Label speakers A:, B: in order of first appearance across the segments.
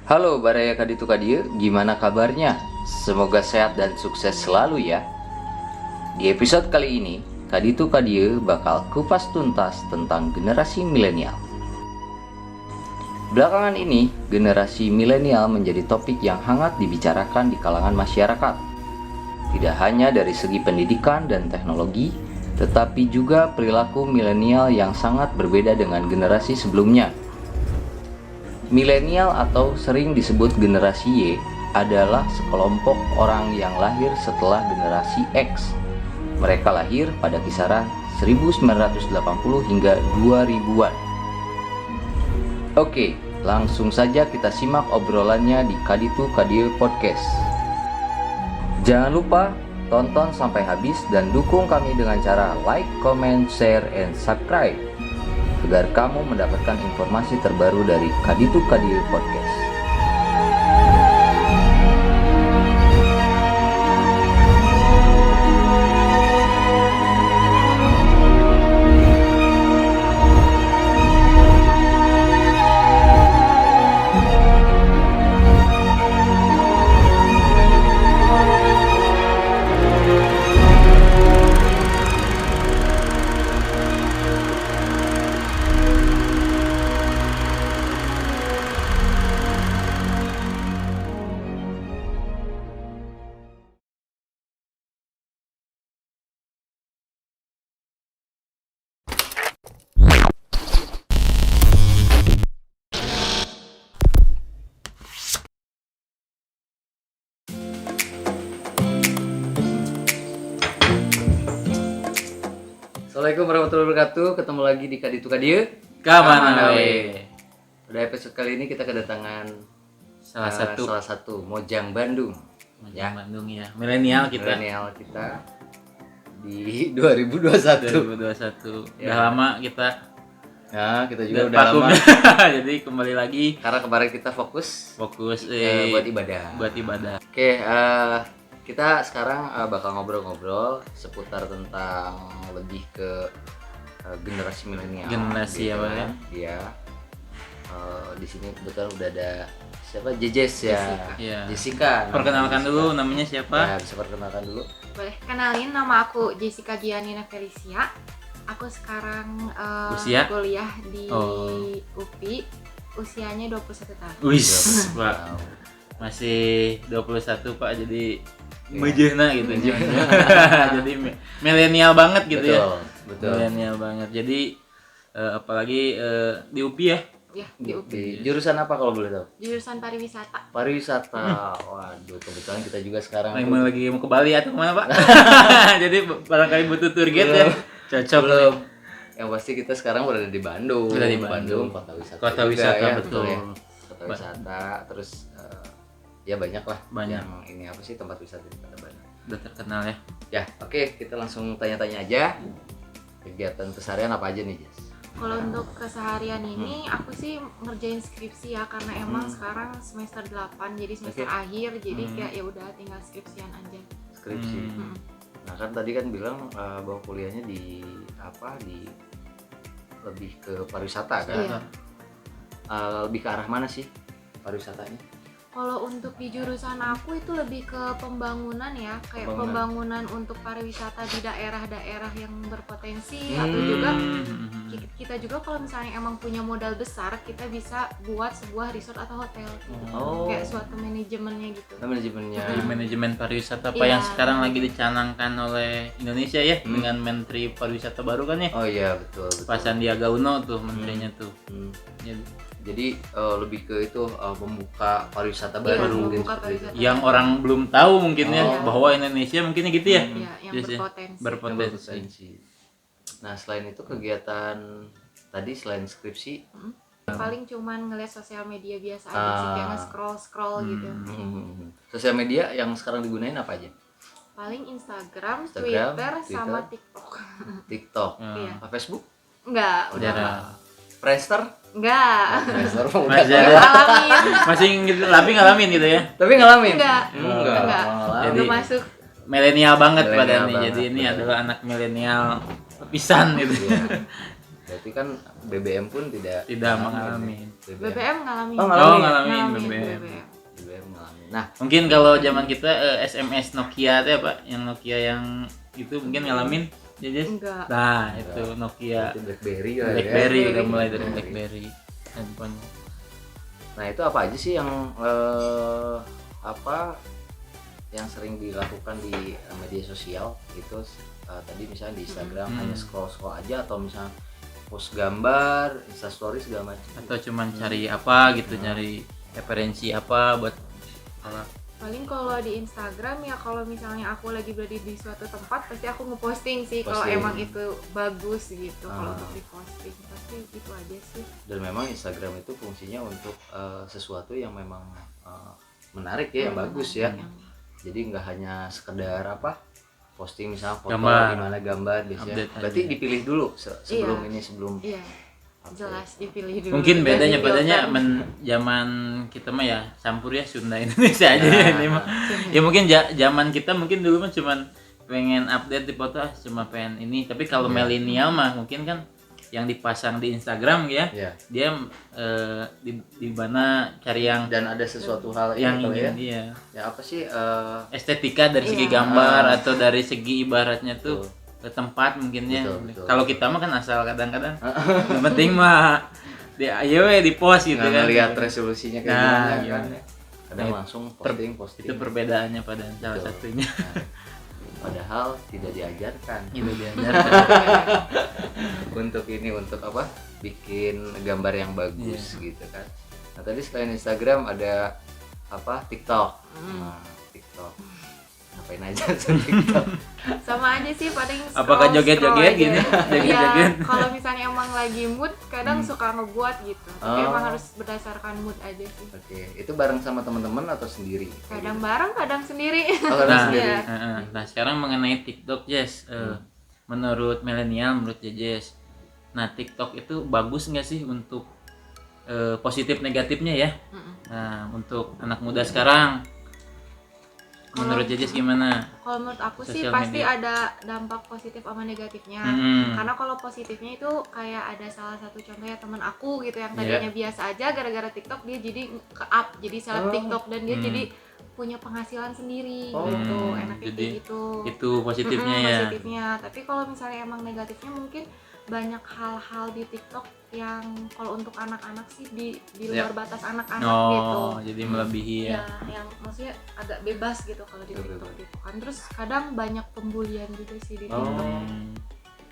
A: Halo Baraya Kaditu Kadir, gimana kabarnya? Semoga sehat dan sukses selalu ya. Di episode kali ini, Kaditu Kadir bakal kupas tuntas tentang generasi milenial. Belakangan ini, generasi milenial menjadi topik yang hangat dibicarakan di kalangan masyarakat. Tidak hanya dari segi pendidikan dan teknologi, tetapi juga perilaku milenial yang sangat berbeda dengan generasi sebelumnya. Milenial atau sering disebut generasi Y adalah sekelompok orang yang lahir setelah generasi X. Mereka lahir pada kisaran 1980 hingga 2000-an. Oke, langsung saja kita simak obrolannya di Kaditu Kadir Podcast. Jangan lupa tonton sampai habis dan dukung kami dengan cara like, comment, share, and subscribe agar kamu mendapatkan informasi terbaru dari Kaditu Kadir Podcast. Assalamualaikum warahmatullahi wabarakatuh. Ketemu lagi di Kaditu Kadir.
B: Kamana we.
A: Pada episode kali ini kita kedatangan
B: Salah satu
A: Mojang Bandung.
B: ya. Bandung ya. Milenial kita.
A: Di 2021.
B: 2021.
A: Ya.
B: Udah lama kita.
A: Nah, kita juga
B: Dan
A: udah lama.
B: Jadi kembali lagi
A: Karena kemarin kita fokus buat ibadah.
B: Buat ibadah.
A: Oke, kita sekarang bakal ngobrol-ngobrol seputar tentang lebih ke generasi milenial.
B: Generasi apa ya?
A: Iya. Di sini kebetulan udah ada siapa? Jejes ya.
B: Iya.
A: Jessica.
B: Perkenalkan
A: Jessica.
B: dulu namanya siapa?
A: Ya, bisa perkenalkan dulu.
C: Boleh kenalin, nama aku Jessica Gianina Felicia. Aku sekarang
B: Usia?
C: kuliah di
B: Oh.
C: UPI. Usianya 21 tahun.
B: Wis, Pak.
A: Wow.
B: Masih 21 Pak, jadi
A: Iya.
B: mejehna gitu. Jadi milenial banget gitu ya.
A: Betul.
B: Milenial banget. Jadi apalagi di UPI ya.
C: Ya, di UPI.
A: Jurusan apa kalau boleh tahu?
C: Jurusan pariwisata.
A: Pariwisata. Waduh, kebetulan kita juga sekarang
B: Lagi mau ke Bali atau kemana Pak? Jadi barangkali butuh tour guide ya. Cocok.
A: belum. Yang pasti kita sekarang berada di Bandung.
B: Berada di Bandung.
A: kota wisata.
B: Kota
A: juga
B: wisata,
A: ya,
B: betul.
A: ya. Kota wisata, terus ya banyak lah.
B: Banyak.
A: Yang ini apa sih tempat wisata di Kota Bandung.
B: Udah terkenal ya.
A: Ya, oke, kita langsung tanya-tanya aja. Kegiatan keseharian apa aja nih, Jess?
C: Kalau untuk keseharian ini aku sih ngerjain skripsi ya, karena emang sekarang semester 8 jadi semester
A: Oke.
C: akhir, jadi kayak ya udah tinggal skripsian aja.
A: Skripsi.
C: Mm.
A: Nah, kan tadi kan bilang bahwa kuliahnya di lebih ke pariwisata kan?
C: Iya.
A: Lebih ke arah mana sih pariwisatanya?
C: Kalau untuk di jurusan aku itu lebih ke pembangunan ya, kayak pembangunan untuk pariwisata di daerah-daerah yang berpotensi, atau juga kita juga kalau misalnya emang punya modal besar, kita bisa buat sebuah resort atau hotel gitu.
A: Oh.
C: Kayak suatu manajemennya gitu.
A: Nah, manajemennya.
B: Jadi manajemen pariwisata apa
C: Iya.
B: yang sekarang lagi dicanangkan oleh Indonesia ya dengan Menteri Pariwisata baru kan ya.
A: Oh iya, betul.
B: Pak Sandiaga Uno tuh menterinya tuh.
A: Hmm.
B: Jadi,
A: Jadi lebih ke itu membuka pariwisata
C: Iya,
A: baru mungkin
C: membuka
A: seperti itu.
C: pariwisata.
B: yang orang belum tahu mungkin ya
C: Oh.
B: bahwa Indonesia mungkinnya gitu ya.
C: Iya, yang
B: Yes, ya.
C: berpotensi.
A: Yang berpotensi. Nah, selain itu kegiatan tadi selain skripsi,
C: Paling cuman ngeliat sosial media biasa aja sih, kayak nge-scroll gitu.
A: sosial media yang sekarang digunain apa aja?
C: Paling Instagram,
A: Instagram,
C: Twitter, sama
A: Twitter.
C: TikTok.
A: TikTok,
C: Iya.
A: Facebook,
C: Enggak, udah
B: Jarang.
C: enggak.
A: Friendster,
C: Enggak.
A: Friendster
B: Masih
A: udah.
B: ada.
C: Ngalamin.
B: Masih gitu, tapi ngalamin gitu ya.
A: Tapi ngalamin?
C: Enggak.
A: Enggak.
C: Enggak.
A: Ngalamin.
B: Jadi-
C: Udah masuk.
B: Milenial banget pada
A: Milenial
B: nih.
A: banget,
B: Jadi ini
A: benar.
B: adalah anak milenial pisan gitu.
A: Iya. Berarti kan BBM pun tidak
B: Tidak mengalami.
C: BBM ngalamin.
A: Oh,
B: Oh, ngalamin BBM.
A: Nah,
B: Mungkin kalau zaman kita SMS Nokia teh apa? Yang Nokia yang itu mungkin ngalamin Jejes.
C: Enggak.
B: Nah, itu Nokia.
A: itu BlackBerry lah ya.
B: BlackBerry udah mulai dari
A: BlackBerry.
B: BlackBerry handphone.
A: Nah, itu apa aja sih yang apa yang sering dilakukan di media sosial gitu? Tadi misalnya di Instagram hanya scroll aja, atau misalnya post gambar, Instastory segala macam.
B: Atau cuman cari apa gitu, nyari referensi apa buat apa.
C: Paling kalau di Instagram ya, kalau misalnya aku lagi berada di suatu tempat pasti aku ngeposting sih kalau
A: Posting.
C: emang itu bagus gitu. Kalau untuk diposting pasti itu aja sih.
A: Dan memang Instagram itu fungsinya untuk sesuatu yang memang menarik ya, yang bagus ya. Jadi nggak hanya sekedar apa posting misalnya foto
B: Gambar.
A: di mana gambar biasanya.
B: Update
A: Berarti
B: aja.
A: dipilih dulu sebelum
C: Iya.
A: sebelum
C: Iya, jelas dipilih dulu.
B: Mungkin bedanya
C: Dan
B: zaman kita mah ya campur ya, Sunda Indonesia aja
A: Nah,
B: ini mah. Ya mungkin zaman kita mungkin dulu mah cuman pengen update di foto, cuma pengen ini. Tapi kalau milenial mah mungkin kan yang dipasang di Instagram ya,
A: ya.
B: dia di mana cari yang
A: Dan ada sesuatu hal
B: yang
A: ini kali ya.
B: ingin dia
A: Ya apa sih
B: estetika dari segi
C: Iya.
B: gambar atau dari segi ibaratnya tuh
A: Betul.
B: tempat mungkinnya.
A: Betul.
B: Kalau kita mah kan asal kadang-kadang yang penting mah di ayo di post gitu
A: nggak
B: kan.
A: ngeliat resolusinya kayak
B: Nah,
A: gimana
B: iya.
A: kan ya. Kadang langsung posting.
B: Itu perbedaannya pada salah
A: Betul.
B: satunya.
A: Nah, padahal tidak diajarkan
B: Itu diajar.
A: untuk ini, untuk apa, bikin gambar yang bagus gitu kan. Nah, tadi selain Instagram ada apa, TikTok. Nah, TikTok ngapain aja tuh TikTok?
C: sama aja sih, paling
B: Apakah
C: scroll
B: joget-joget
C: aja.
B: gini? Joget-joget?
C: Iya, kalau misalnya emang lagi mood kadang suka ngebuat gitu. Tapi
A: Oh.
C: emang harus berdasarkan mood aja sih.
A: Oke, itu bareng sama teman-teman atau sendiri? Kayak
C: Kadang
A: gitu?
C: bareng, kadang sendiri.
A: Oh, kadang
B: Nah,
A: sendiri.
C: Iya.
B: Nah, sekarang mengenai TikTok, Jess, menurut milenial, menurut Jess, nah TikTok itu bagus nggak sih untuk positif negatifnya ya? Nah, untuk anak muda sekarang, menurut Jess gimana?
C: Kalau menurut aku sih
B: Sosial
C: pasti
B: media.
C: ada dampak positif sama negatifnya. Karena kalau positifnya itu kayak ada salah satu contoh ya, teman aku gitu yang tadinya biasa aja, gara-gara TikTok dia jadi ke-up jadi seleb TikTok, dan dia jadi punya penghasilan sendiri gitu. Enaknya
B: Jadi
C: kayak gitu.
B: itu positifnya ya.
C: Positifnya. Tapi kalau misalnya emang negatifnya, mungkin banyak hal-hal di TikTok yang kalau untuk anak-anak sih di luar batas anak-anak gitu.
B: Oh, jadi melebihi ya.
C: Ya, yang maksudnya agak bebas gitu kalau di
A: Betul,
C: TikTok
A: betul.
C: gitu kan. Terus kadang banyak pembulian juga sih di TikTok.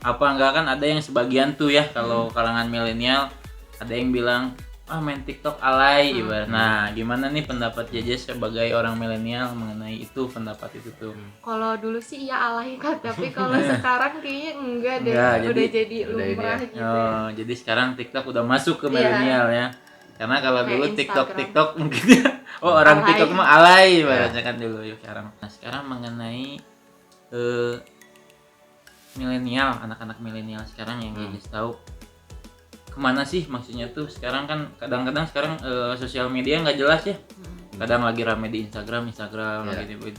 B: Apa enggak kan ada yang sebagian tuh ya, kalau kalangan milenial ada yang bilang main TikTok alay ibarat. Nah, gimana nih pendapat Jeje sebagai orang milenial mengenai itu, pendapat itu tuh?
C: Kalau dulu sih iya alay kan, tapi kalau sekarang kayaknya enggak deh.
B: Enggak,
C: udah
B: jadi-
C: jadi
A: udah ini
C: lumrah
A: ya.
C: gitu. Ya.
B: Oh, jadi sekarang TikTok udah masuk ke
C: Iya.
B: milenial ya. Karena kalau
C: Kayak
B: dulu
C: Instagram.
B: TikTok mungkin ya, orang
C: Alay.
B: TikTok mah alay ibaratnya kan dulu ya sekarang. Nah, sekarang mengenai milenial, anak-anak milenial sekarang yang Jeje tahu kemana sih maksudnya tuh sekarang kan kadang-kadang sekarang sosial media nggak jelas ya. Kadang lagi rame di Instagram, lagi di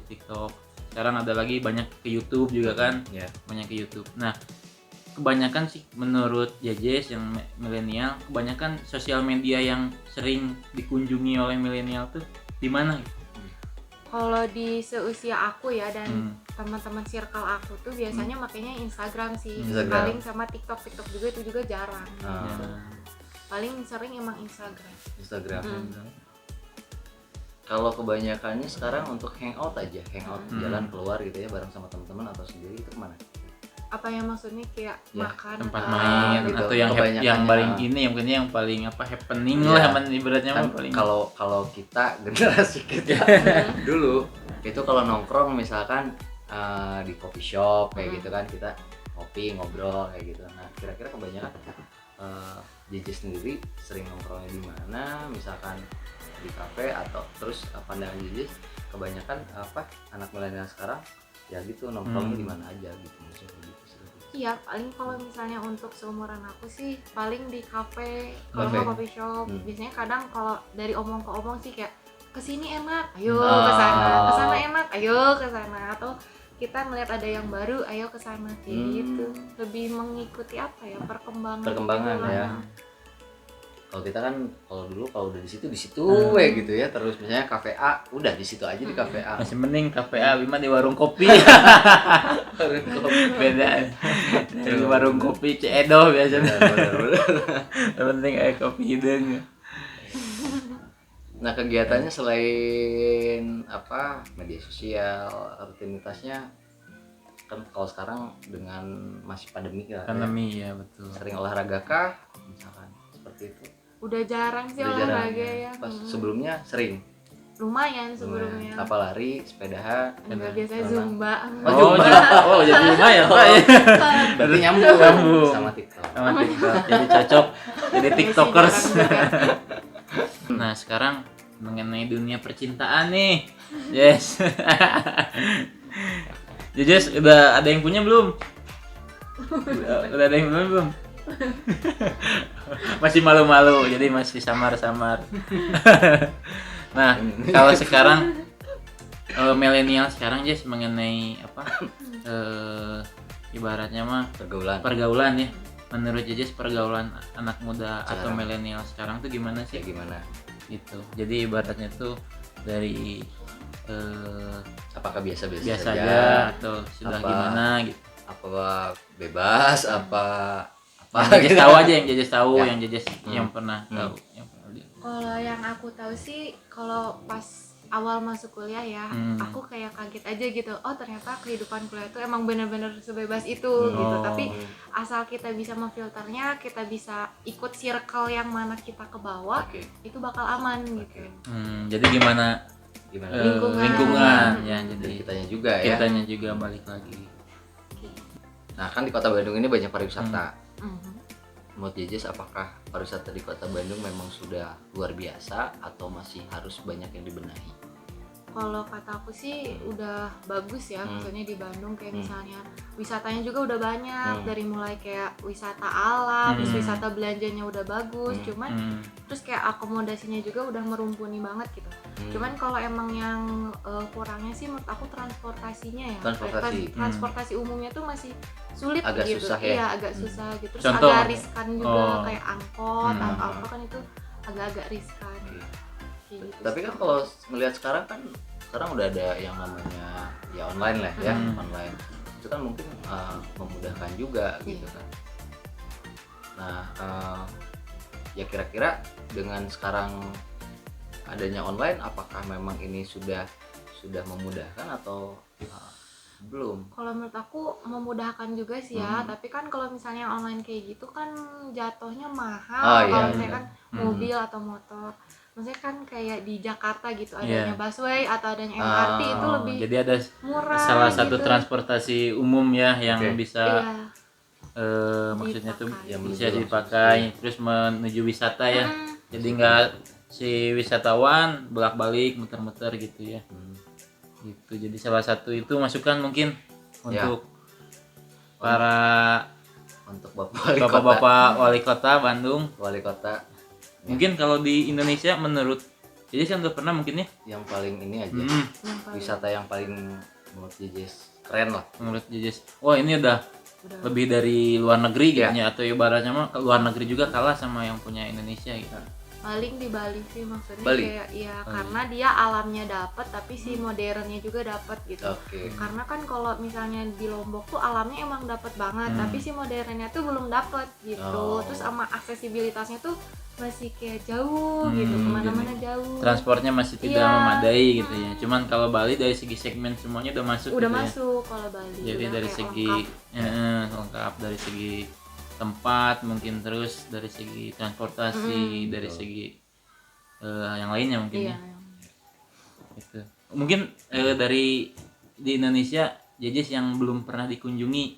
B: TikTok. Sekarang ada lagi banyak ke YouTube juga kan,
A: Ya.
B: banyak ke YouTube. Nah, kebanyakan sih menurut Jejes yang milenial, kebanyakan sosial media yang sering dikunjungi oleh milenial tuh di mana?
C: Kalau di seusia aku ya, dan teman-teman circle aku tuh biasanya makanya Instagram sih.
A: Instagram.
C: Paling sama TikTok juga itu juga jarang.
A: Ah,
C: Paling sering emang Instagram.
A: Instagram. Kalau kebanyakannya sekarang untuk hangout aja, jalan keluar gitu ya bareng sama teman-teman atau sendiri, itu kemana?
C: Apa yang maksudnya kayak
A: Ya,
C: makan
B: Tempat
C: atau
B: main
A: gitu.
B: atau yang
A: Kebanyakannya,
B: yang paling ini, yang penting yang paling apa happening
A: Iya.
B: lah, ibaratnya
A: Kan
B: mah paling.
A: kalau kita generasi kita dulu itu kalau nongkrong misalkan di coffee shop kayak gitu kan, kita ngopi ngobrol kayak gitu. Nah, kira-kira kebanyakan Jeje sendiri sering nongkrongnya di mana, misalkan di kafe atau terus pandangan Jeje kebanyakan apa anak milenial sekarang ya gitu nongkrongnya di mana aja gitu, maksudnya gitu.
C: Iya, paling kalau misalnya untuk seumuran aku sih paling di kafe, kalau
A: Kafe.
C: nggak coffee shop. Biasanya kadang kalau dari omong ke omong sih kayak kesini enak, ayo
A: Ah.
C: kesana enak, ayo kesana, atau kita melihat ada yang baru, ayo kesana kayak gitu. Lebih mengikuti apa ya, perkembangan
A: Perkembangan
C: gitu lah.
A: ya. Kalau kita kan kalau dulu kalau udah di situ ya gitu ya, terus misalnya kafe A udah di situ aja di kafe A.
B: Masih mending kafe A Bima di warung kopi. Beda dari warung kopi Ceedoh biasanya. Yang penting kopi hidung.
A: Nah, kegiatannya selain apa media sosial, rutinitasnya kan kalau sekarang dengan masih pandemi ya,
B: Pandemi ya betul.
A: sering olahraga kah misalkan seperti itu?
C: Udah jarang sih
A: Udah jarang
C: olahraga ya.
A: Pas sebelumnya sering.
C: Lumayan sebelumnya.
A: Apa lari, sepedahan?
C: Enggak, biasanya
A: renang.
C: Zumba.
B: Oh, jadi lumayan Pak ya.
A: Berarti nyambung sama TikTok.
B: Sama TikTok. Jadi cocok jadi tiktokers. Nah, sekarang mengenai dunia percintaan nih. Yes. Jejes, udah ada yang punya belum? Udah ada yang belum? Masih malu-malu, jadi masih samar-samar. Nah, kalau sekarang milenial sekarang Jess mengenai apa? Ibaratnya mah pergaulan ya. Menurut Jess pergaulan anak muda
A: sekarang.
B: Atau milenial sekarang tuh gimana sih?
A: Kayak gimana?
B: Gitu. Jadi ibaratnya tuh dari
A: Apakah biasa
B: biasa aja atau sudah gimana gitu.
A: Apa bebas apa
B: Yang Jejes tahu,
A: Ya.
B: yang Jejes yang pernah tahu, yang pernah lihat.
C: Kalau yang aku tahu sih, kalau pas awal masuk kuliah ya, aku kayak kaget aja gitu. Oh, ternyata kehidupan kuliah itu emang benar-benar sebebas itu gitu. Tapi asal kita bisa memfilternya, kita bisa ikut circle yang mana kita ke bawah, itu bakal aman gitu.
B: Jadi gimana lingkungan ya, jadi
A: kitanya juga ya.
B: kitanya juga balik lagi.
A: Nah, kan di Kota Bandung ini banyak pariwisata.
C: Mhm.
A: Menurut Jejes, apakah pariwisata di Kota Bandung memang sudah luar biasa atau masih harus banyak yang dibenahi?
C: Kalau kata aku sih udah bagus ya, maksudnya di Bandung kayak misalnya wisatanya juga udah banyak, dari mulai kayak wisata alam, terus wisata belanjanya udah bagus, cuman terus kayak akomodasinya juga udah merumpuni banget gitu. Cuman kalau emang yang kurangnya sih menurut aku transportasinya ya. Transportasi umumnya tuh masih sulit
A: agak
C: gitu.
A: susah ya?
C: Iya, agak susah gitu. Terus
B: Contoh?
C: agak riskan juga kayak angkot atau apa kan itu agak-agak riskan. Gitu.
A: Tapi kan kalau melihat sekarang udah ada yang namanya ya online lah ya, online. Itu kan mungkin memudahkan juga gitu kan. Nah, ya kira-kira dengan sekarang adanya online, apakah memang ini sudah memudahkan atau belum?
C: Kalau menurut aku memudahkan juga sih ya, tapi kan kalau misalnya online kayak gitu kan jatuhnya mahal. Kalau misalnya kan mobil atau motor, maksudnya kan kayak di Jakarta gitu adanya busway atau adanya MRT itu lebih
B: jadi ada
C: murah.
B: salah satu
C: gitu.
B: transportasi umum ya yang bisa maksudnya tuh bisa dipakai terus menuju wisata ya. Jadi nggak si wisatawan bolak-balik muter-muter gitu ya. Gitu. Jadi salah satu itu masukan mungkin untuk para
A: untuk
B: bapak-bapak wali kota Bandung.
A: Wali kota.
B: Mungkin kalau di Indonesia menurut jadi kan udah pernah mungkin ya
A: Yang paling ini aja. Wisata yang paling menurut Jejes keren lah.
B: Menurut Jejes, wah ini udah lebih dari luar negeri gitu ya, atau ibaratnya mah luar negeri juga kalah sama yang punya Indonesia gitu.
C: Paling di Bali sih maksudnya
A: Bali?
C: kayak ya karena dia alamnya dapat tapi si modernnya juga dapat gitu. Karena kan kalau misalnya di Lombok tuh alamnya emang dapat banget tapi si modernnya tuh belum dapat gitu. Terus sama aksesibilitasnya tuh masih kayak jauh gitu, kemana-mana jauh.
B: Transportnya masih tidak memadai gitu ya. Cuman kalau Bali dari segi segmen semuanya udah masuk.
C: Udah
B: gitu
C: masuk kalau Bali.
B: Jadi dari segi lengkap dari segi tempat mungkin, terus dari segi transportasi, dari segi yang lainnya mungkin ya. Gitu. Mungkin dari di Indonesia Jejes yang belum pernah dikunjungi,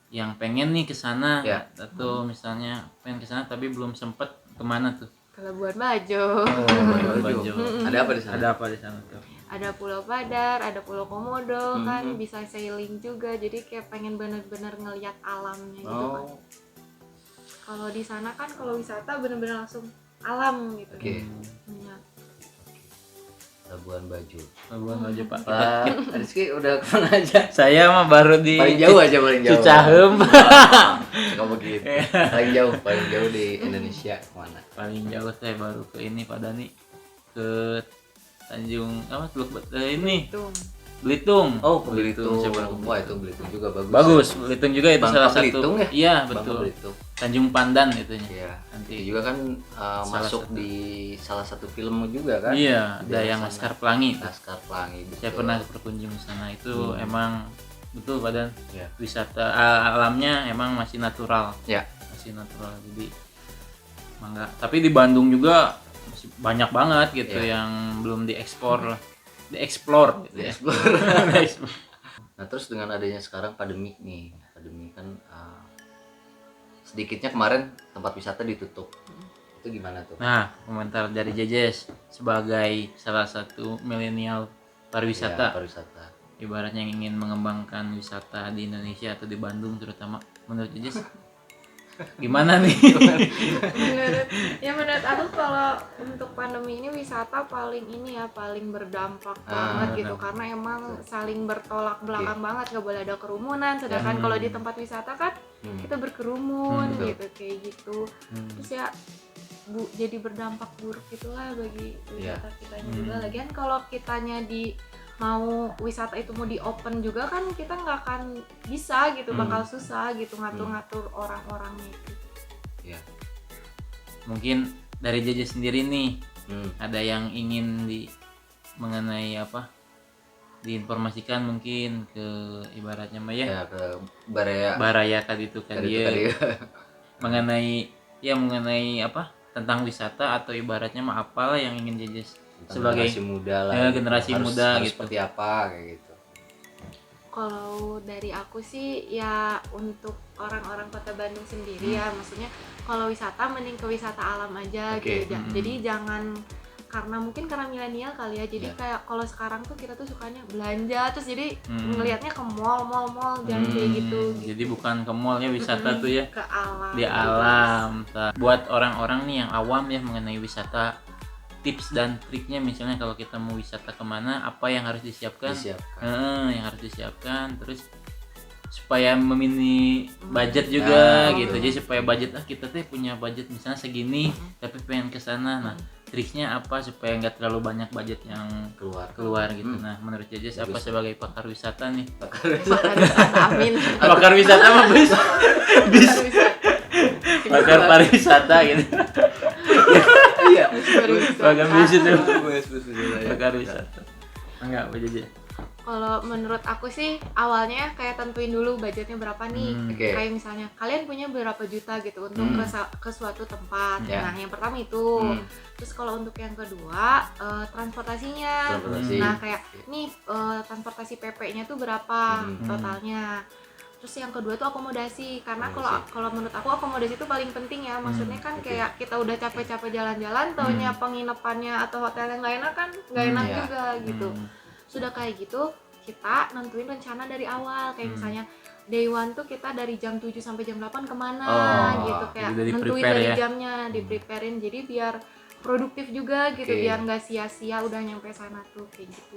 B: yang pengen nih ke sana atau misalnya pengen ke sana tapi belum sempet, kemana tuh?
C: Ke Labuan Bajo.
B: Bajo.
A: Ada apa di sana?
B: Ada apa di sana tuh?
C: Ada Pulau Padar, ada Pulau Komodo kan bisa sailing juga. Jadi kayak pengen bener-bener ngelihat alamnya gitu kan. Kalau di sana kan kalau wisata bener-bener langsung alam gitu.
A: Labuan Bajo.
B: Pak.
A: Pak Rizky udah kemana aja?
B: Saya mah baru di
A: Paling jauh.
B: Cicahem.
A: Kamu gitu. Paling jauh di Indonesia kemana?
B: Paling jauh saya baru ke ini Pak Dani, ke Tanjung apa Teluk ini
C: Tung.
B: Belitung.
A: Oh, ke Belitung.
B: Saya baru ke
A: Wah, itu Belitung juga bagus.
B: Bagus, Belitung juga itu
A: Bangka
B: salah
A: Belitung
B: satu.
A: ya?
B: Iya,
A: Bangka
B: betul.
A: Belitung.
B: Tanjung Pandan itunya.
A: Iya.
B: Nanti
A: Itu juga kan masuk
B: satu.
A: di salah satu film juga kan?
B: iya,
A: Di
B: ada yang
A: sana.
B: Laskar Pelangi.
A: Laskar Pelangi.
B: Saya
A: betul.
B: pernah berkunjung ke sana itu emang betul badan
A: Ya.
B: wisata alamnya emang masih natural.
A: Ya.
B: Masih natural. Jadi mangga. Tapi di Bandung juga masih banyak banget gitu
A: Ya.
B: yang belum diekspor lah. Dieksplor gitu ya. Dieksplor.
A: Nah, terus dengan adanya sekarang pandemi nih, pandemi kan sedikitnya kemarin tempat wisata ditutup. Itu gimana tuh?
B: Nah, komentar dari Jejes sebagai salah satu milenial
A: Ya,
B: pariwisata,
A: pariwisata.
B: ibaratnya yang ingin mengembangkan wisata di Indonesia atau di Bandung terutama, menurut Jejes gimana nih?
C: menurut aku kalau untuk pandemi ini wisata paling berdampak banget gitu, karena emang saling bertolak belakang banget, nggak boleh ada kerumunan, sedangkan kalau di tempat wisata kan kita berkerumun
A: betul.
C: gitu kayak gitu. Terus ya jadi berdampak buruk gitulah bagi wisata kitanya juga. Lagian kalau kitanya mau wisata itu mau di open juga kan kita nggak akan bisa gitu, bakal susah gitu ngatur-ngatur orang-orangnya itu.
A: Ya.
B: Mungkin dari Jejes sendiri nih ada yang ingin mengenai apa? Diinformasikan mungkin ke ibaratnya mah ya,
A: ke
B: Baraya tadi itu kan dia
A: Baraya.
B: mengenai apa? Tentang wisata atau ibaratnya mah apalah yang ingin Jejes sebagai
A: generasi muda lah.
B: ya, generasi muda
A: harus
B: gitu.
A: seperti apa kayak gitu.
C: Kalau dari aku sih ya untuk orang-orang Kota Bandung sendiri ya, maksudnya kalau wisata mending ke wisata alam aja
A: Oke.
C: gitu. Jadi jangan, karena mungkin karena milenial kali ya, jadi kayak kalau sekarang tuh kita tuh sukanya belanja terus jadi ngelihatnya ke mall jangan kayak gitu.
B: Jadi bukan ke mall ya wisata tuh ya,
C: Ke alam.
B: di alam. Buat orang-orang nih yang awam ya mengenai wisata, tips dan triknya misalnya kalau kita mau wisata kemana, apa yang harus disiapkan? Yang harus disiapkan, terus supaya memini budget juga gitu. Jadi supaya budget kita tuh punya budget misalnya segini tapi pengen ke sana. Nah, triknya apa supaya nggak terlalu banyak budget yang keluar gitu. Nah, menurut Jejes apa sebagai pakar wisata nih?
C: Pakar wisata, amin.
B: Pakar wisata mah bis pakar pariwisata gitu.
A: Iya.
B: Pakar wisata. Pakar wisata. Enggak, apa Jejes?
C: Kalau menurut aku sih awalnya kayak tentuin dulu budgetnya berapa nih. Kayak misalnya kalian punya berapa juta gitu untuk ke suatu tempat. Nah, yang pertama itu. Terus kalau untuk yang kedua transportasinya. Nah, kayak nih transportasi PP-nya tuh berapa totalnya. Terus yang kedua tuh akomodasi, karena kalau menurut aku akomodasi itu paling penting ya. Maksudnya kan kayak kita udah capek-capek jalan-jalan, taunya penginapannya atau hotelnya nggak enak kan, nggak enak juga gitu. Sudah kayak gitu kita nentuin rencana dari awal, kayak misalnya day one tuh kita dari jam 7 sampai jam 8 kemana gitu, kayak nentuin dari jamnya, di-preparein jadi biar produktif juga gitu, biar nggak sia-sia udah nyampe sana tuh kayak gitu.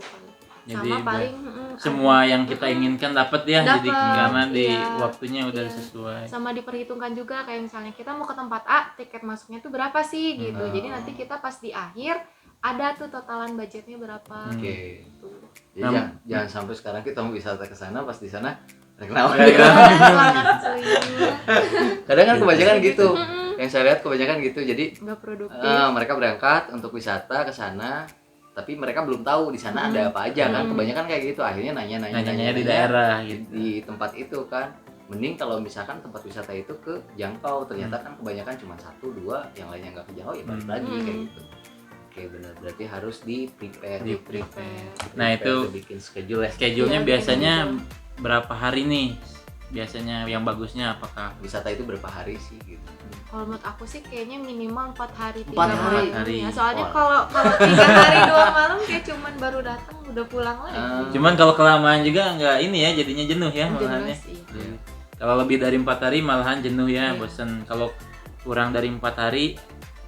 B: Jadi
C: sama paling
B: semua yang kita inginkan dapat ya, jadi karena di waktunya udah sesuai.
C: Sama diperhitungkan juga kayak misalnya kita mau ke tempat A, tiket masuknya tuh berapa sih gitu. Jadi nanti kita pas di akhir ada tuh totalan budgetnya berapa. Gitu.
A: Jadi jangan sampai sekarang kita mau wisata ke sana pas di sana reklame. Kadang kan kebanyakan gitu. Yang saya lihat kebanyakan gitu. Jadi
C: nggak produktif.
A: Mereka berangkat untuk wisata ke sana, tapi mereka belum tahu di sana ada apa aja kan. Kebanyakan kayak gitu. Akhirnya nanya
B: di daerah gitu.
A: Di tempat itu kan. Mending kalau misalkan tempat wisata itu kejangkau, ternyata kan kebanyakan cuma 1, 2, yang lainnya nggak kejangkau ya balik lagi kayak gitu. Oke, benar, berarti harus di-prepare.
B: Nah, itu
A: bikin schedule ya.
B: Schedule-nya biasanya berapa hari nih? Biasanya yang bagusnya apakah
A: Wisata itu berapa hari sih gitu?
C: Kalau menurut aku sih kayaknya minimal 4 hari 3
A: 4
C: malam
B: hari.
C: ya. Soalnya kalau 3 hari 2 malam kayak cuman baru datang udah pulang lagi.
B: Cuman kalau kelamaan juga nggak ini ya, jadinya jenuh ya malahannya.
C: Jenuh
B: Kalau lebih dari 4 hari malahan jenuh ya, bosan. Kalau kurang dari 4 hari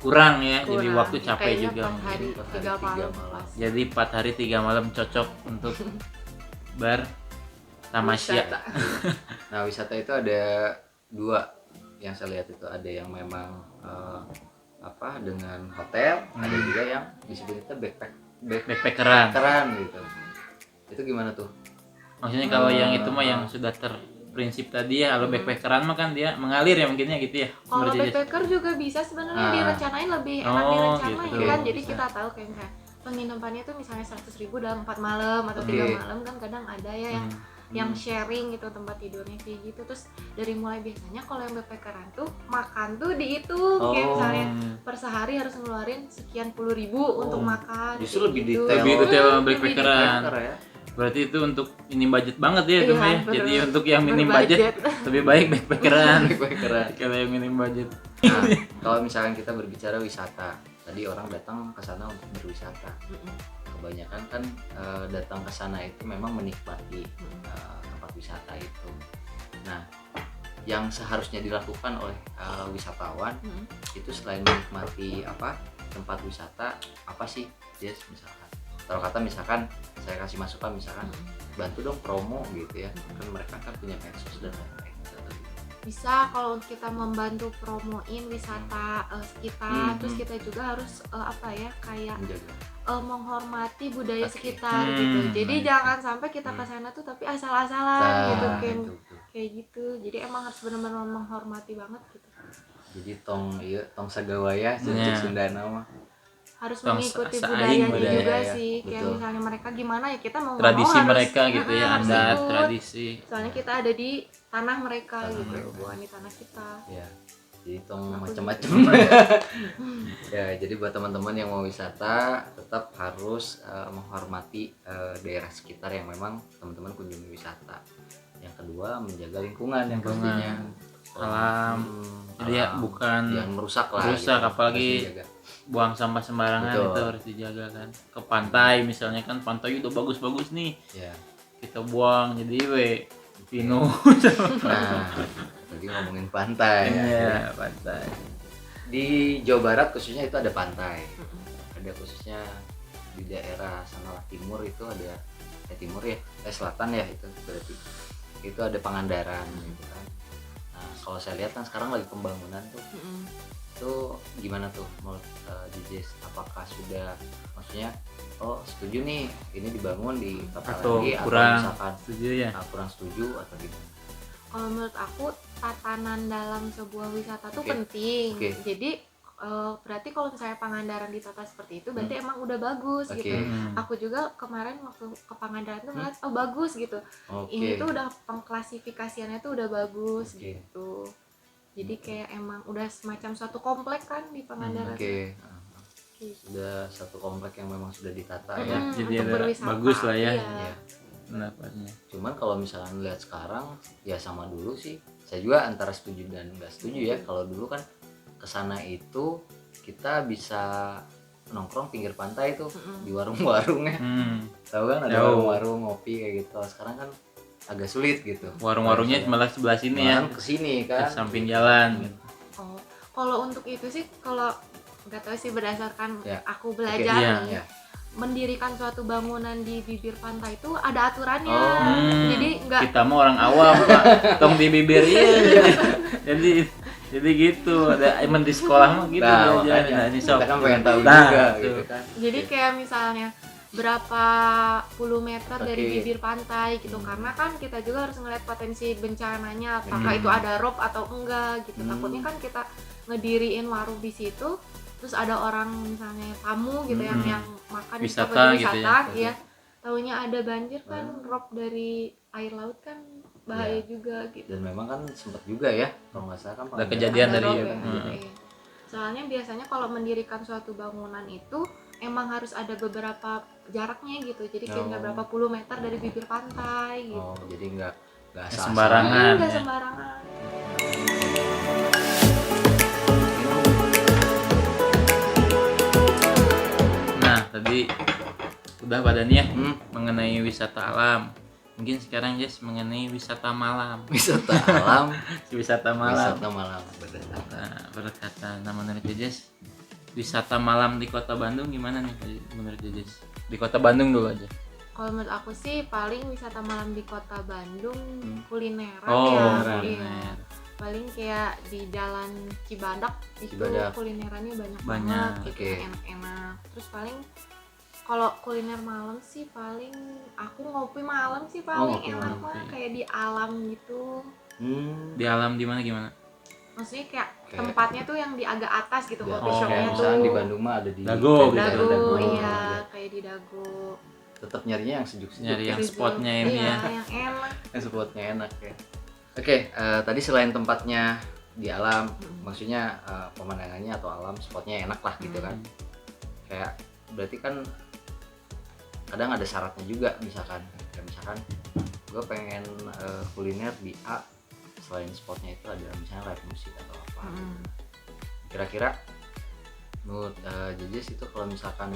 B: kurang ya, jadi
C: Kurang.
B: waktu capek
C: Kayaknya
B: juga
C: 4
B: mungkin.
C: hari
A: 4 hari,
C: 3
A: 3
C: malam
A: malam.
C: pas.
B: Jadi 4 hari 3 malam cocok untuk bertamasya.
C: Wisata.
A: Nah, wisata itu ada 2 yang saya lihat itu, ada yang memang dengan hotel, ada juga yang disebut itu
B: Backpackeran.
A: backpackeran gitu. Itu gimana tuh?
B: Maksudnya kalau yang itu mah yang sudah terprinsip tadi ya, kalau backpackeran mah kan dia mengalir ya mungkinnya gitu ya.
C: Kalau
B: Seperti
C: backpacker juga bisa sebenarnya
A: Ah.
C: direncanain lebih enak
B: Oh,
C: direncanain
B: gitu.
C: kan. Jadi
A: Bisa.
C: kita tahu kayak misalnya penginapannya tuh misalnya 100.000 dalam 4 malam atau 3
A: Oke.
C: malam kan kadang ada ya yang sharing gitu tempat tidurnya kayak gitu. Terus dari mulai biasanya kalau yang backpackeran tuh makan tuh dihitung kayak misalnya per sehari harus ngeluarin sekian puluh ribu untuk makan.
A: Justru
C: kayak
A: lebih
C: gitu.
A: detail.
B: Lebih detail
C: Lebih
B: backpackeran.
A: Backpacker ya.
B: Berarti itu untuk minim budget banget ya itu
C: Iya,
B: mah ya.
C: bener.
B: Jadi untuk yang minim budget
C: Berbudget.
B: lebih baik backpackeran.
A: Backpackeran.
B: Kalau yang minim budget.
A: Nah, kalau misalkan kita berbicara wisata, tadi orang datang ke sana untuk berwisata. Kebanyakan kan datang ke sana itu memang menikmati tempat wisata itu. Nah, yang seharusnya dilakukan oleh wisatawan itu selain menikmati tempat wisata, apa sih? Yes, misalkan. Kalau kata misalkan saya kasih masukan misalkan bantu dong promo gitu ya. Kan mereka kan punya medsos dan lain-lain.
C: Bisa kalau kita membantu promoin wisata sekitar, terus kita juga harus kayak
A: Menjaga.
C: menghormati budaya
A: Oke.
C: sekitar gitu. Jadi jangan sampai kita ke sana tuh tapi asal-asalan gitu
A: itu.
C: kayak gitu. Jadi emang harus benar-benar menghormati banget gitu.
A: Jadi tong sagawaya
B: Ya.
A: cek Sundana mah.
C: Harus
B: Tong
C: mengikuti
B: saing
C: budayanya
B: budaya,
C: juga
A: ya.
C: sih. Kayak
A: Betul.
C: misalnya mereka gimana ya kita mau nggak
B: Tradisi
C: mau harus,
B: mereka gitu ya,
C: harus
B: adat,
C: ikut.
B: tradisi.
C: Soalnya kita ada di tanah mereka
A: Tanah
C: gitu,
A: mereka.
C: bukan di tanah kita.
A: Ya. Jadi tong
C: Aku
A: macam-macam. Ya, jadi buat teman-teman yang mau wisata tetap harus menghormati daerah sekitar yang memang teman-teman kunjungi wisata. Yang kedua, menjaga lingkungan yang
B: Lingkungan,
A: pastinya.
B: alam. Jadi ya
A: Alam.
B: bukan
A: Jangan merusak lah.
B: merusak,
A: gitu.
B: apalagi
A: Harus dijaga.
B: buang sampah sembarangan.
A: Betul.
B: Itu harus dijaga kan. Ke pantai misalnya kan, pantai udah bagus-bagus nih,
A: Ya.
B: kita buang jadi pino.
A: Nah, tadi ngomongin pantai ya.
B: Iya, pantai.
A: Di Jawa Barat khususnya itu ada pantai. Ada khususnya di daerah sana timur itu ada timur ya, selatan ya itu berarti. Itu ada Pangandaran gitu kan. Nah, kalau saya lihat kan sekarang lagi pembangunan tuh. Itu gimana tuh menurut DJ? Apakah sudah maksudnya setuju nih ini dibangun di kota
B: Atau
A: lagi
B: kurang
A: atau misalkan
B: setuju ya?
A: kurang setuju atau gimana?
C: Kalau menurut aku tatanan dalam sebuah wisata tuh
A: Oke.
C: penting.
A: Oke.
C: Jadi berarti kalau misalnya Pangandaran ditata seperti itu berarti emang udah bagus
A: Oke.
C: gitu. Aku juga kemarin waktu ke Pangandaran tuh ngeliat bagus gitu.
A: Oke.
C: Ini tuh udah pengklasifikasiannya tuh udah bagus
A: Oke.
C: gitu. Jadi kayak emang udah semacam suatu komplek kan di Pangandaran.
A: Oke.
C: Gitu.
A: Sudah satu komplek yang memang sudah ditata ya.
B: Jadi
C: untuk
B: ada
C: berwisata.
B: bagus lah ya.
C: Iya.
A: Ya.
B: Pendapatnya.
A: Cuman kalau misalnya lihat sekarang ya sama dulu sih. Saya juga antara setuju dan nggak setuju ya. Kalau dulu kan kesana itu kita bisa nongkrong pinggir pantai tuh di warung-warung ya. Tahu kan ada
B: Tahu.
A: warung-warung ngopi kayak gitu. Sekarang kan agak sulit gitu.
B: Warung-warungnya malah sebelah sini ya,
A: ke sini
B: ke
A: kan.
B: samping jalan.
C: Oh, kalau untuk itu sih kalau nggak tahu sih berdasarkan
A: Ya.
C: aku
A: Oke,
C: belajar
B: iya,
C: nih,
A: ya.
C: mendirikan suatu bangunan di bibir pantai itu ada aturannya.
A: Oh.
C: Jadi nggak
B: Kita mau orang awam Pak, tong di bibir iya. jadi gitu, ada emang di sekolah mah gitu
A: Nah,
B: belajar.
A: makanya
B: Nah, ini sok.
A: kita kan pengen tahu
B: Nah,
A: juga
B: tuh.
A: gitu kan.
C: jadi kayak misalnya berapa puluh meter dari
A: Oke.
C: bibir pantai gitu, karena kan kita juga harus ngeliat potensi bencananya apakah itu ada rob atau enggak gitu. Takutnya kan kita ngediriin warung di situ terus ada orang misalnya tamu gitu yang makan di
B: Wisata
C: tempat
B: gitu
C: wisata
B: ya.
C: ya, taunya ada banjir kan, rob dari air laut kan bahaya juga gitu.
A: Dan memang kan sempat juga ya kalau nggak salah kan
B: Ada
A: Pangandaran
B: kejadian
C: Ada
B: dari
C: rob ya,
B: hmm.
C: iya. Soalnya biasanya kalau mendirikan suatu bangunan itu emang harus ada beberapa jaraknya gitu, jadi kayak nggak berapa puluh meter dari bibir pantai gitu.
A: Oh, jadi nggak asal-asalan.
B: Sembarangan.
C: Nggak
B: ya.
C: sembarangan.
B: Nah, tadi udah badannya
A: Hmm.
B: mengenai wisata alam. Mungkin sekarang Jess mengenai wisata malam.
A: Wisata alam,
B: Wisata malam.
A: wisata malam berdasarkan.
B: Nah, berkata nama menurut Jess wisata malam di kota Bandung gimana nih menurut Jejes? Di kota Bandung dulu aja.
C: Kalau menurut aku sih paling wisata malam di kota Bandung kulineran
B: Oh,
C: ya.
B: kuliner.
C: Iya. Paling kayak di Jalan Cibadak itu
A: Cibadak.
C: kulinerannya banyak
B: Banyak,
C: banget gitu,
A: oke.
C: enak-enak. Terus paling kalau kuliner malam sih paling aku ngopi malam sih paling
A: ngopi
C: enak
B: malam.
C: mah kayak di alam gitu.
B: Di alam di mana gimana?
C: Maksudnya kayak
A: Kayak-
C: tempatnya tuh yang di agak atas gitu,
A: Ya,
C: coffee
B: oh,
C: shopnya
A: kayak
C: tuh.
A: misalnya di Bandung mah ada di
B: Dago,
A: kayak di
C: Dago,
B: Dago.
C: iya kayak di Dago.
A: Tetap nyarinya yang sejuk-sejuk.
B: Nyari yang
C: Sejuk.
B: spotnya ini
C: Iya,
B: ya.
C: yang enak.
A: Yang spotnya enak ya. Oke, tadi selain tempatnya di alam, maksudnya pemandangannya atau alam, spotnya enak lah gitu kan. Kayak berarti kan kadang ada syaratnya juga, misalkan kayak misalkan gue pengen kuliner di A, selain spotnya itu ada misalnya live musik atau apa. Kira-kira menurut Jejes itu kalau misalkan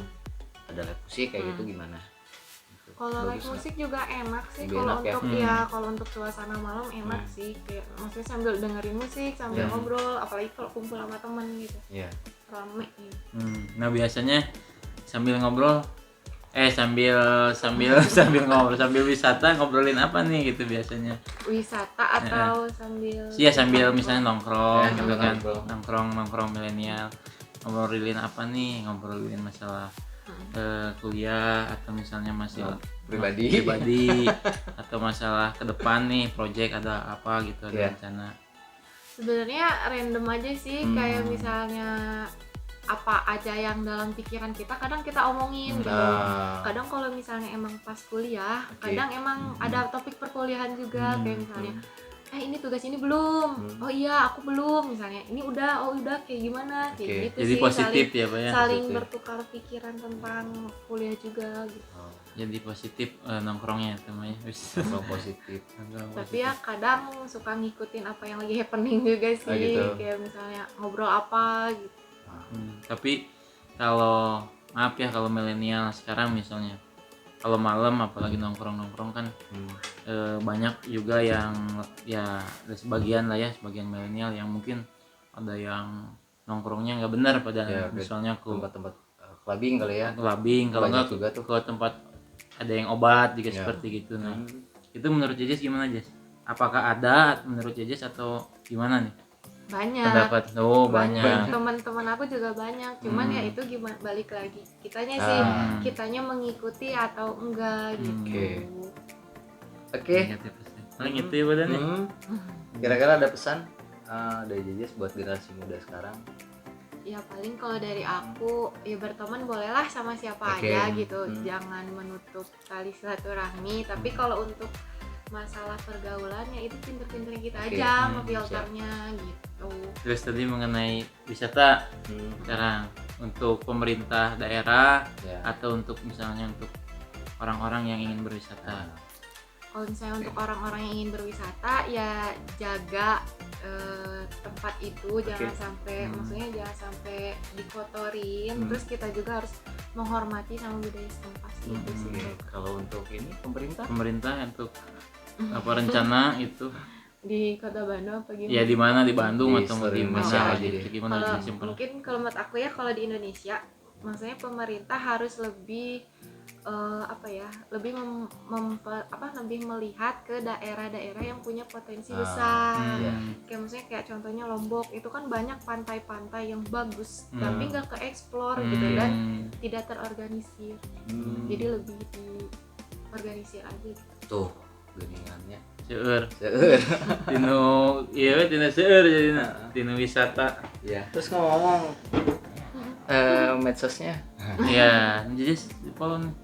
A: ada live musik kayak gitu gimana? Gitu.
C: Kalau live
A: Bagus nggak?
C: musik juga enak sih.
A: Lebih
C: Kalau
A: enak ya?
C: untuk ya kalau untuk suasana malam enak sih. Kayak maksudnya sambil dengerin musik, sambil
A: Ya.
C: ngobrol, apalagi kalau kumpul sama temen gitu.
A: Iya.
C: Rame gitu.
B: Nah biasanya sambil ngobrol sambil ngobrol sambil wisata ngobrolin apa nih gitu biasanya?
C: Wisata atau sambil
B: Iya sambil misalnya nongkrong
A: Ya,
B: gitu
A: sambil
B: kan,
A: nongkrong.
B: nongkrong milenial, ngobrolin apa nih, ngobrolin masalah kuliah atau misalnya masalah
A: Pribadi.
B: atau masalah ke depan nih, project ada apa gitu, ada
A: Iya.
B: rencana.
C: Sebenarnya random aja sih, kayak misalnya apa aja yang dalam pikiran kita kadang kita omongin gitu. Kadang kalau misalnya emang pas kuliah,
A: Oke.
C: kadang emang ada topik perkuliahan juga, kayak misalnya ini tugas ini belum, oh iya aku belum, misalnya ini udah, oh udah kayak gimana, kayak
A: Oke.
C: gitu
B: Jadi
C: sih,
B: positif ya Pak ya.
C: saling
A: Positif.
C: bertukar pikiran tentang kuliah juga gitu.
B: Jadi positif nongkrongnya temannya.
A: Nongkrong positif.
C: Tapi ya kadang suka ngikutin apa yang lagi happening juga sih,
A: gitu.
C: kayak misalnya ngobrol apa gitu.
B: Tapi kalau maaf ya, kalau milenial sekarang misalnya kalau malam apalagi nongkrong kan banyak juga yang ya ada sebagian milenial yang mungkin ada yang nongkrongnya nggak benar pada
A: Ya,
B: misalnya ke
A: tempat-tempat clubbing kali ya.
B: clubbing, kalau
A: Banyak
B: nggak
A: juga tuh.
B: ke tempat ada yang obat juga
A: Ya.
B: seperti gitu. Nah itu menurut Jejes gimana Jes? Apakah ada menurut Jejes atau gimana nih
C: Banyak.
B: pendapat? Oh banyak.
C: Teman-teman aku juga banyak, cuman ya itu gimana, balik lagi kitanya sih, kitanya mengikuti atau enggak gitu.
A: Oke.
B: Negatif pesan. Paling itu ya badannya.
A: Kira-kira ada pesan dari Jejes buat generasi muda sekarang?
C: Ya paling kalau dari aku ya berteman bolehlah sama siapa
A: Oke.
C: aja gitu, jangan menutup tali silaturahmi. Tapi kalau untuk masalah pergaulannya itu pinter-pinternya kita
A: Oke.
C: aja ngefilternya gitu.
B: Terus tadi mengenai wisata sekarang untuk pemerintah daerah
A: Ya.
B: atau untuk misalnya untuk orang-orang yang ingin berwisata.
C: Kalau misalnya untuk orang-orang yang ingin berwisata ya jaga tempat itu, jangan sampai maksudnya jangan sampai dikotorin. Terus kita juga harus menghormati sama budaya setempat gitu sih.
A: Kalau untuk ini pemerintah?
B: Pemerintah untuk apa rencana itu
C: Di Kota Bandung apa gimana?
B: ya di mana, di Bandung
A: Di
B: atau
A: seluruh
B: di
A: Indonesia
B: mana
A: aja
B: gitu,
A: deh.
B: gimana
C: Kalau
B: simpel.
C: mungkin kalau menurut aku ya, kalau di Indonesia maksudnya pemerintah harus lebih lebih lebih melihat ke daerah-daerah yang punya potensi besar. Kayak misalnya kayak contohnya Lombok itu kan banyak pantai-pantai yang bagus tapi nggak ke-explore gitu dan tidak terorganisir. Jadi lebih diorganisir aja.
A: Tuh geningannya.
B: Seueur.
A: Seueur.
B: Tinu iya tinu seueur jadina. Tinu wisata.
A: Ya. Terus ngomong medsosnya.
B: Iya, jadi follow nih.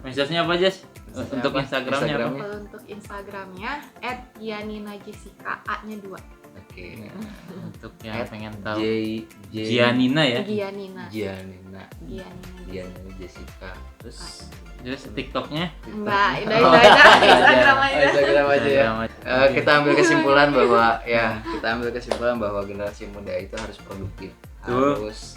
B: Message-nya apa, Jas?
A: Message-nya
B: Untuk
A: apa?
B: Instagramnya apa?
C: Kalau untuk Instagramnya @gianinajessica A-nya 2.
A: Oke.
B: Untuk yang pengen tahu.
A: J
B: Gianina ya.
C: Gianina.
A: Gianina
C: Jessica.
A: Terus
B: Terus TikToknya?
C: Enggak, udah Instagram aja.
A: Instagram aja ya.
B: Instagram.
A: Kita ambil kesimpulan bahwa generasi muda itu harus produktif, harus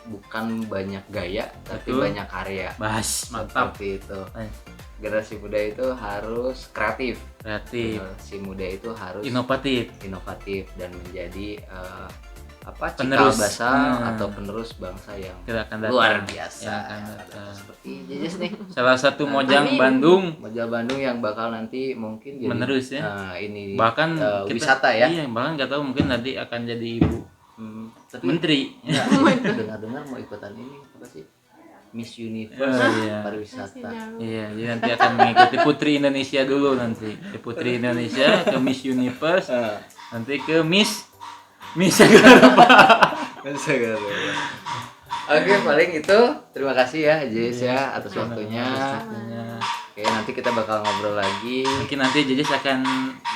A: bukan banyak gaya tapi
B: Betul.
A: banyak karya.
B: Bahas mantap.
A: Seperti itu.
B: Eh.
A: Generasi muda itu harus kreatif.
B: Kreatif,
A: Generasi muda itu harus
B: inovatif.
A: inovatif dan menjadi cikal bakal atau penerus bangsa yang
B: kita akan datang.
A: luar biasa.
B: Yang akan datang.
A: Seperti Jejes nih.
B: Salah satu Mojang Bandung
A: Bandung yang bakal nanti mungkin jadi
B: menerus ya.
A: Ini
B: Bahkan
A: wisata ya.
B: Iya, bahkan nggak tahu mungkin nanti akan jadi ibu
A: Tapi
B: menteri.
A: dengar-dengar mau ikutan ini apa sih? Miss Universe
B: Iya.
A: pariwisata.
B: Iya, jadi nanti akan mengikuti Putri Indonesia dulu nanti. Ke Putri Indonesia, ke Miss Universe, nanti ke Miss
A: Segala. Oke, paling itu. Terima kasih ya Jess ya atas waktunya. Oke, nanti kita bakal ngobrol lagi.
B: Mungkin nanti Jejes akan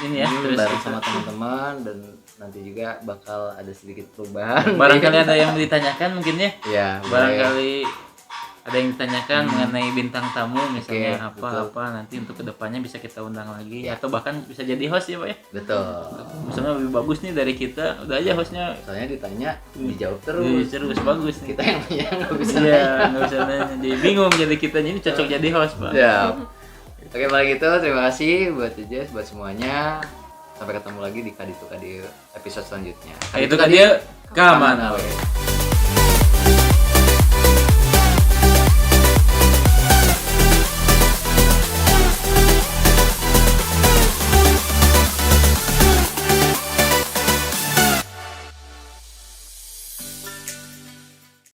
B: ini ya terus
A: bareng sama teman-teman dan nanti juga bakal ada sedikit perubahan.
B: barangkali ada yang ditanyakan mungkin ya.
A: Ya,
B: Barangkali ada yang ditanyakan mengenai bintang tamu misalnya
A: Oke,
B: apa nanti untuk kedepannya bisa kita undang lagi atau bahkan bisa jadi host ya Pak ya.
A: betul.
B: Misalnya lebih bagus nih dari kita, udah aja hostnya
A: Soalnya ditanya dijawab terus.
B: terus bagus nih.
A: Kita yang nanya nggak bisa
B: Iya,
A: nanya.
B: nggak bisa nanya. Jadi bingung jadi kita ini cocok jadi host Pak.
A: Ya. Oke, paling gitu terima kasih buat Jess, buat semuanya. Sampai ketemu lagi di Kaditu Kadil episode selanjutnya.
B: Itu kan dia keamanan.
A: Awe.